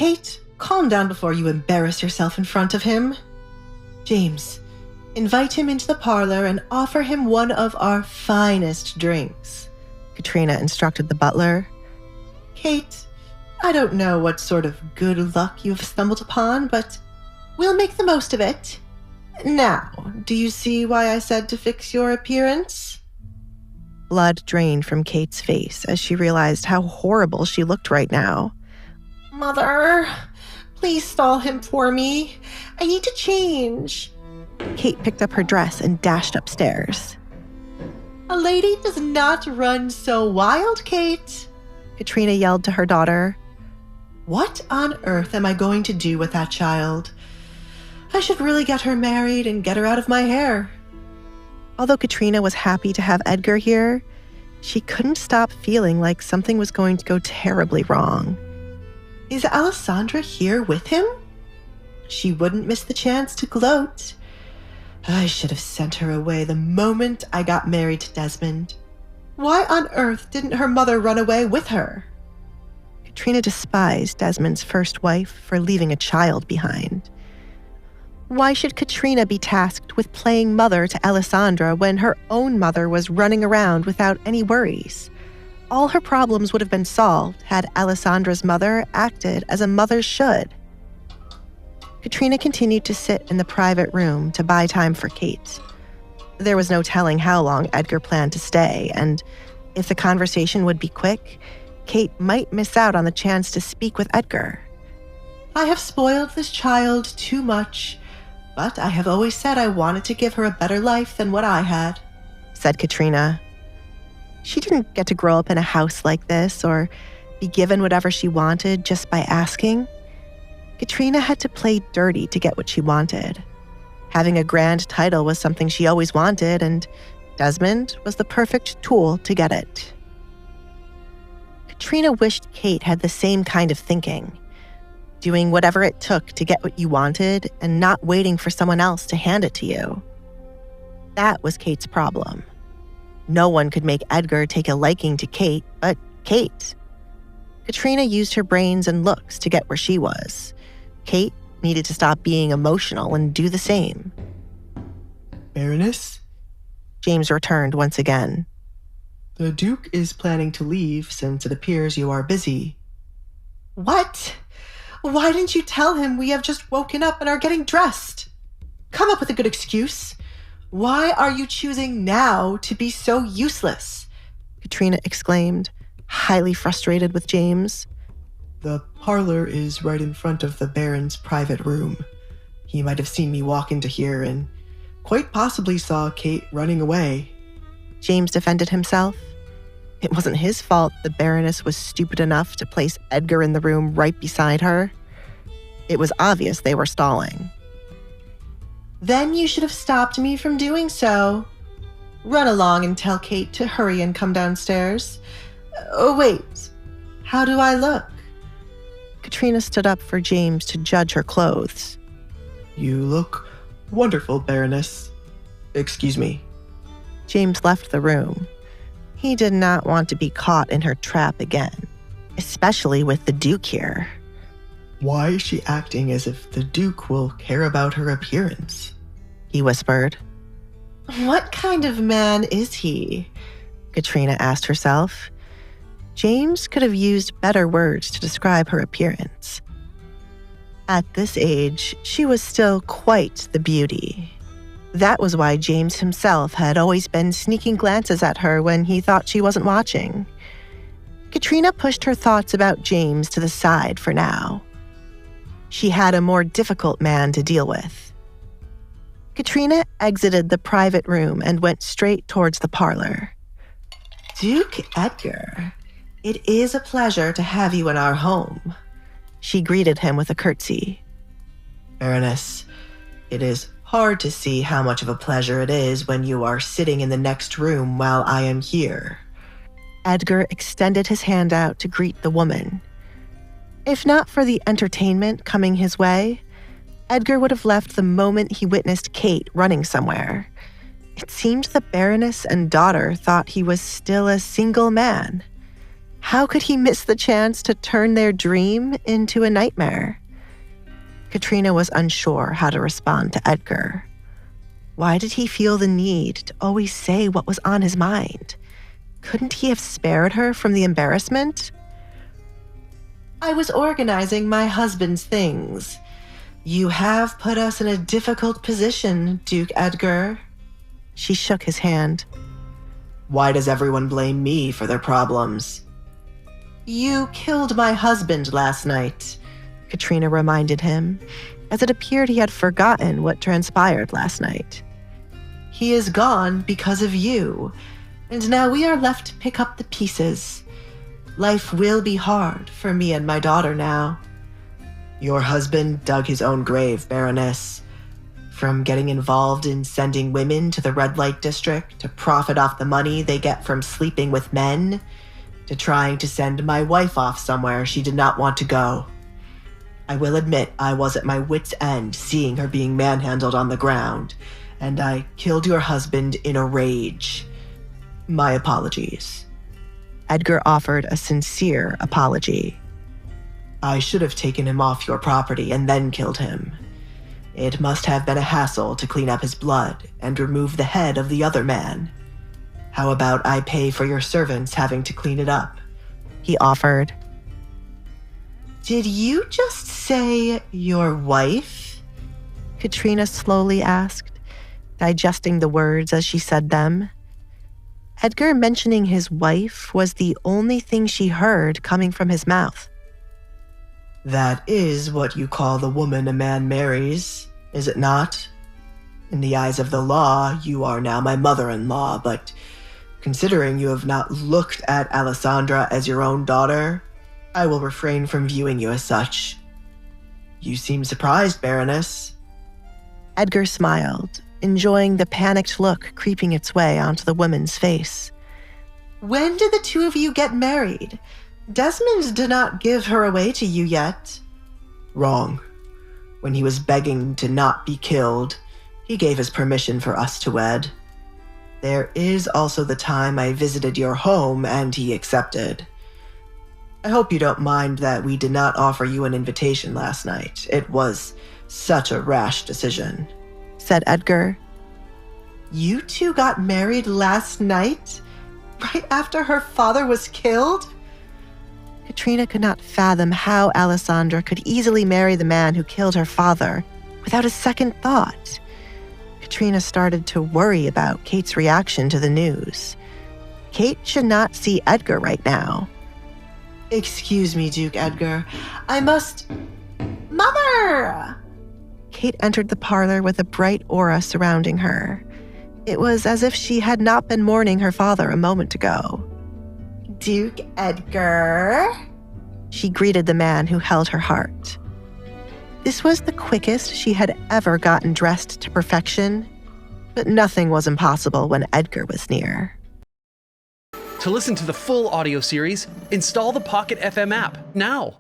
Kate, calm down before you embarrass yourself in front of him. James, invite him into the parlor and offer him one of our finest drinks, Katrina instructed the butler. Kate, I don't know what sort of good luck you've stumbled upon, but we'll make the most of it. Now, do you see why I said to fix your appearance? Blood drained from Kate's face as she realized how horrible she looked right now. Mother, please stall him for me. I need to change. Kate picked up her dress and dashed upstairs. A lady does not run so wild, Kate, Katrina yelled to her daughter. What on earth am I going to do with that child? I should really get her married and get her out of my hair. Although Katrina was happy to have Edgar here, she couldn't stop feeling like something was going to go terribly wrong. Is Alessandra here with him? She wouldn't miss the chance to gloat. I should have sent her away the moment I got married to Desmond. Why on earth didn't her mother run away with her? Katrina despised Desmond's first wife for leaving a child behind. Why should Katrina be tasked with playing mother to Alessandra when her own mother was running around without any worries? All her problems would have been solved had Alessandra's mother acted as a mother should. Katrina continued to sit in the private room to buy time for Kate. There was no telling how long Edgar planned to stay, and if the conversation would be quick, Kate might miss out on the chance to speak with Edgar. I have spoiled this child too much, but I have always said I wanted to give her a better life than what I had, said Katrina. She didn't get to grow up in a house like this or be given whatever she wanted just by asking. Katrina had to play dirty to get what she wanted. Having a grand title was something she always wanted, and Desmond was the perfect tool to get it. Katrina wished Kate had the same kind of thinking. Doing whatever it took to get what you wanted and not waiting for someone else to hand it to you. That was Kate's problem. No one could make Edgar take a liking to Kate but Kate. Katrina used her brains and looks to get where she was. Kate needed to stop being emotional and do the same. Baroness? James returned once again. The Duke is planning to leave since it appears you are busy. What? Why didn't you tell him we have just woken up and are getting dressed? Come up with a good excuse. Why are you choosing now to be so useless? Katrina exclaimed, highly frustrated with James. The parlor is right in front of the Baron's private room. He might have seen me walk into here and quite possibly saw Kate running away. James defended himself. It wasn't his fault the Baroness was stupid enough to place Edgar in the room right beside her. It was obvious they were stalling. Then you should have stopped me from doing so. Run along and tell Kate to hurry and come downstairs. Oh, wait. How do I look? Katrina stood up for James to judge her clothes. You look wonderful, Baroness. Excuse me. James left the room. He did not want to be caught in her trap again, especially with the Duke here. Why is she acting as if the Duke will care about her appearance? He whispered. What kind of man is he? Katrina asked herself. James could have used better words to describe her appearance. At this age, she was still quite the beauty. That was why James himself had always been sneaking glances at her when he thought she wasn't watching. Katrina pushed her thoughts about James to the side for now. She had a more difficult man to deal with. Katrina exited the private room and went straight towards the parlor. Duke Edgar, it is a pleasure to have you in our home. She greeted him with a curtsy. Baroness, it is hard to see how much of a pleasure it is when you are sitting in the next room while I am here. Edgar extended his hand out to greet the woman. If not for the entertainment coming his way, Edgar would have left the moment he witnessed Kate running somewhere. It seemed the Baroness and daughter thought he was still a single man. How could he miss the chance to turn their dream into a nightmare? Katrina was unsure how to respond to Edgar. Why did he feel the need to always say what was on his mind? Couldn't he have spared her from the embarrassment? I was organizing my husband's things. You have put us in a difficult position, Duke Edgar. She shook his hand. Why does everyone blame me for their problems? You killed my husband last night, Katrina reminded him, as it appeared he had forgotten what transpired last night. He is gone because of you, and now we are left to pick up the pieces. Life will be hard for me and my daughter now. Your husband dug his own grave, Baroness. From getting involved in sending women to the red light district to profit off the money they get from sleeping with men, to trying to send my wife off somewhere she did not want to go. I will admit I was at my wit's end seeing her being manhandled on the ground, and I killed your husband in a rage. My apologies. Edgar offered a sincere apology. I should have taken him off your property and then killed him. It must have been a hassle to clean up his blood and remove the head of the other man. How about I pay for your servants having to clean it up? He offered. Did you just say your wife? Katrina slowly asked, digesting the words as she said them. Edgar mentioning his wife was the only thing she heard coming from his mouth. That is what you call the woman a man marries, is it not? In the eyes of the law, you are now my mother-in-law, but considering you have not looked at Alessandra as your own daughter, I will refrain from viewing you as such. You seem surprised, Baroness. Edgar smiled, enjoying the panicked look creeping its way onto the woman's face. When did the two of you get married? Desmond did not give her away to you yet. Wrong. When he was begging to not be killed, he gave his permission for us to wed. There is also the time I visited your home and he accepted. I hope you don't mind that we did not offer you an invitation last night. It was such a rash decision, said Edgar. You two got married last night? Right after her father was killed? Katrina could not fathom how Alessandra could easily marry the man who killed her father without a second thought. Katrina started to worry about Kate's reaction to the news. Kate should not see Edgar right now. Excuse me, Duke Edgar. I must... Mother! Kate entered the parlor with a bright aura surrounding her. It was as if she had not been mourning her father a moment ago. Duke Edgar? She greeted the man who held her heart. This was the quickest she had ever gotten dressed to perfection, but nothing was impossible when Edgar was near. To listen to the full audio series, install the Pocket FM app now.